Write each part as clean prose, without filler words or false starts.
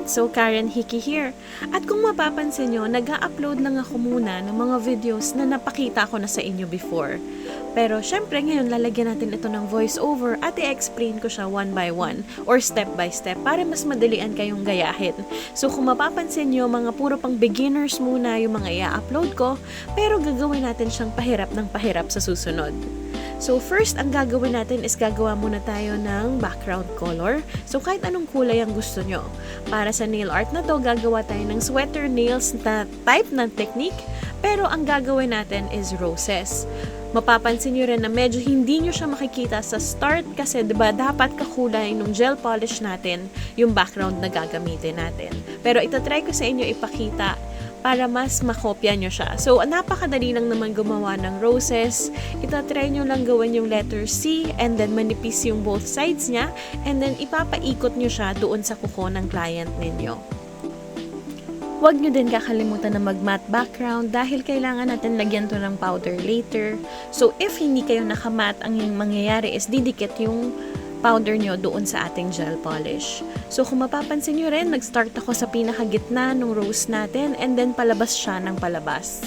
friends, so Karen Hickey here. At kung mapapansin nyo, nag-upload lang ako muna ng mga videos na napakita ko na sa inyo before. Pero syempre ngayon lalagyan natin ito ng voiceover at i-explain ko siya one by one or step by step para mas madalian kayong gayahin. So kung mapapansin nyo, mga puro pang beginners muna yung mga i-upload ko, pero gagawin natin siyang pahirap ng pahirap sa susunod. So first, ang gagawin natin is gagawa muna tayo ng background color. So kahit anong kulay ang gusto nyo. Para sa nail art na to, gagawa tayo ng sweater nails na type ng technique. Pero ang gagawin natin is roses. Mapapansin nyo rin na medyo hindi nyo siya makikita sa start kasi diba dapat kakulay nung gel polish natin yung background na gagamitin natin. Pero itatry ko sa inyo ipakita para mas makopya nyo siya. So, napakadali lang naman gumawa ng roses. Itatry nyo lang gawin yung letter C and then manipis yung both sides niya and then ipapaikot nyo siya doon sa kuko ng client ninyo. Huwag nyo din kakalimutan na mag-matte background dahil kailangan natin lagyan to ng powder later. So, if hindi kayo naka-matte, ang mangyayari is didikit yung powder nyo doon sa ating gel polish. So kung mapapansin nyo rin, nag-start ako sa pinakagitna ng rose natin and then palabas siya ng palabas.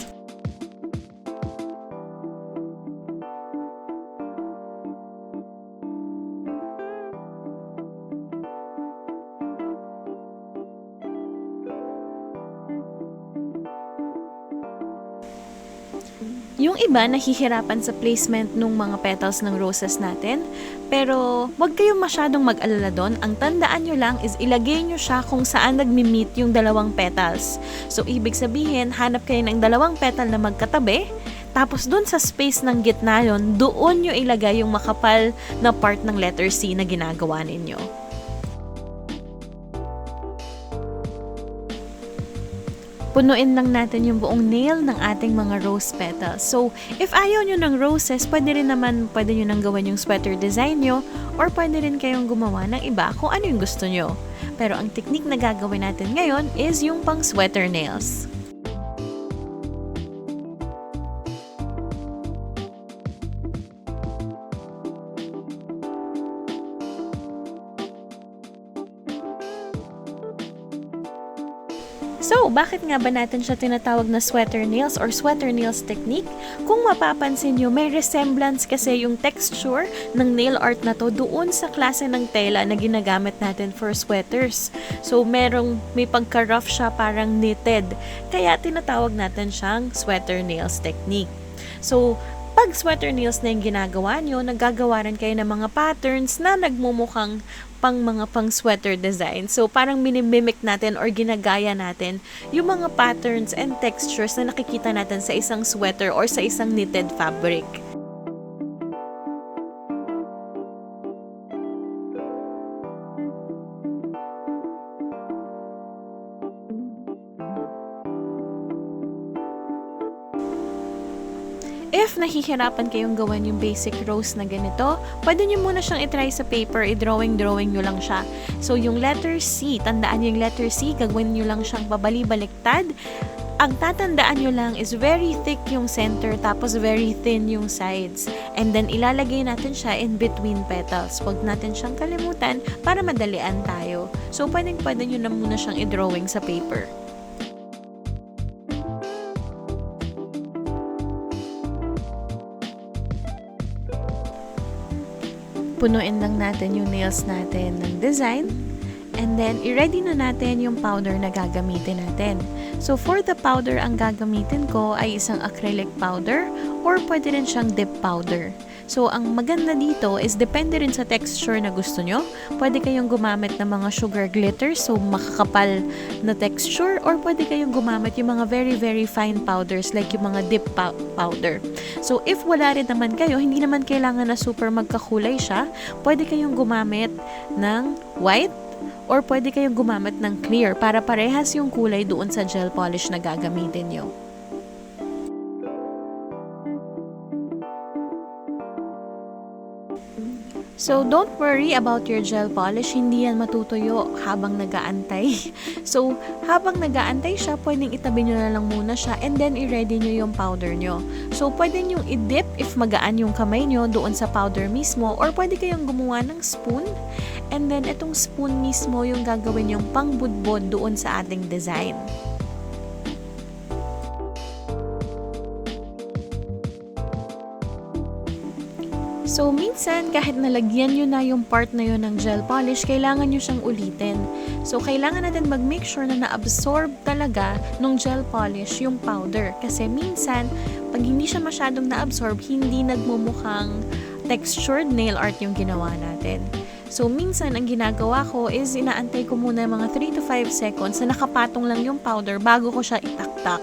Yung iba nahihirapan sa placement ng mga petals ng roses natin, pero wag kayong masyadong mag-alala doon. Ang tandaan nyo lang is ilagay nyo siya kung saan nagmi-meet yung dalawang petals. So ibig sabihin, hanap kayo ng dalawang petal na magkatabi, tapos doon sa space ng gitna yon, doon nyo ilagay yung makapal na part ng letter C na ginagawa ninyo. Punuin lang natin yung buong nail ng ating mga rose petals. So, if ayaw nyo ng roses, pwede nyo nang gawin yung sweater design nyo or pwede rin kayong gumawa ng iba kung ano yung gusto nyo. Pero ang technique na gagawin natin ngayon is yung pang sweater nails. So, bakit nga ba natin siya tinatawag na sweater nails or sweater nails technique? Kung mapapansin nyo, may resemblance kasi yung texture ng nail art na to doon sa klase ng tela na ginagamit natin for sweaters. So, may pagka-rough siya, parang knitted. Kaya tinatawag natin siyang sweater nails technique. So, pag sweater nails na yung ginagawa nyo, naggagawa rin kayo ng mga patterns na nagmumukhang mga pang sweater design. So, parang minimimic natin or ginagaya natin yung mga patterns and textures na nakikita natin sa isang sweater or sa isang knitted fabric. If nahihirapan kayong gawin yung basic rose na ganito, pwede nyo muna siyang itry sa paper, i-drawing nyo lang siya. So, yung letter C, tandaan yung letter C, gagawin nyo lang siyang babali-baliktad. Ang tatandaan nyo lang is very thick yung center, tapos very thin yung sides. And then, ilalagay natin siya in between petals. Huwag natin siyang kalimutan para madalian tayo. So, pwede nyo na muna siyang i-drawing sa paper. Punuin lang natin yung nails natin ng design. And then, i-ready na natin yung powder na gagamitin natin. So, for the powder, ang gagamitin ko ay isang acrylic powder or pwede rin siyang dip powder. So, ang maganda dito is depende rin sa texture na gusto nyo. Pwede kayong gumamit ng mga sugar glitter, so makakapal na texture, or pwede kayong gumamit yung mga very, very fine powders like yung mga dip powder. So, if wala rin naman kayo, hindi naman kailangan na super magkakulay siya, pwede kayong gumamit ng white, or pwede kayong gumamit ng clear para parehas yung kulay doon sa gel polish na gagamitin nyo. So, don't worry about your gel polish. Hindi yan matutuyo habang nag-aantay. So, habang nag-aantay siya, pwedeng itabi nyo na lang muna siya and then i-ready nyo yung powder nyo. So, pwede nyo i-dip if magaan yung kamay nyo doon sa powder mismo or pwede kayong gumawa ng spoon And then, itong spoon mismo yung gagawin yung pangbudbod doon sa ating design. So, minsan, kahit nalagyan nyo na yung part na yun ng gel polish, kailangan nyo siyang ulitin. So, kailangan natin mag-make sure na na-absorb talaga ng gel polish yung powder. Kasi minsan, pag hindi siya masyadong na-absorb, hindi nagmumukhang textured nail art yung ginawa natin. So, minsan, ang ginagawa ko is inaantay ko muna mga 3 to 5 seconds na nakapatong lang yung powder bago ko siya itaktak.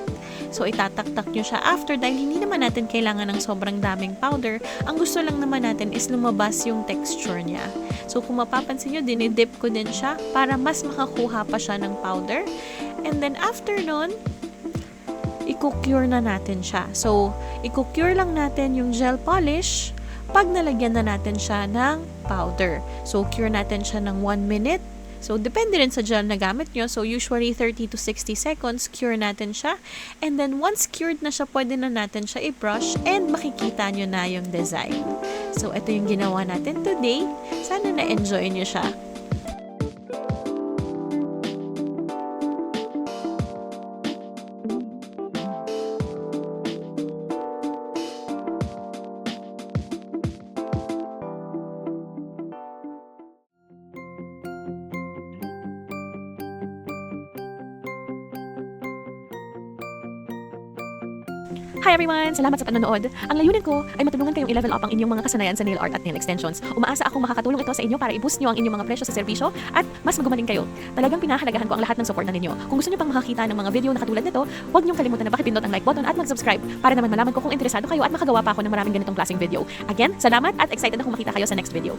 So, itataktak nyo siya after dahil hindi naman natin kailangan ng sobrang daming powder. Ang gusto lang naman natin is lumabas yung texture niya. So, kung mapapansin nyo, dinidip ko din siya para mas makakuha pa siya ng powder. And then, after nun, i-cure na natin siya. So, i-cure lang natin yung gel polish pag nalagyan na natin siya ng powder. So, cure natin siya ng 1 minute. So, depende rin sa gel na gamit nyo. So, usually 30 to 60 seconds, cure natin siya. And then, once cured na siya, pwede na natin siya i-brush and makikita nyo na yung design. So, ito yung ginawa natin today. Sana na-enjoy nyo siya. Hi everyone! Salamat sa panonood. Ang layunin ko ay matulungan kayong i-level up ang inyong mga kasanayan sa nail art at nail extensions. Umaasa akong makakatulong ito sa inyo para i-boost nyo ang inyong mga presyo sa serbisyo at mas magumaling kayo. Talagang pinahalagahan ko ang lahat ng support na ninyo. Kung gusto nyo pang makakita ng mga video na katulad nito, huwag niyong kalimutan na pakipindot ang like button at mag-subscribe para naman malaman ko kung interesado kayo at makagawa pa ako ng maraming ganitong klaseng video. Again, salamat at excited akong makita kayo sa next video.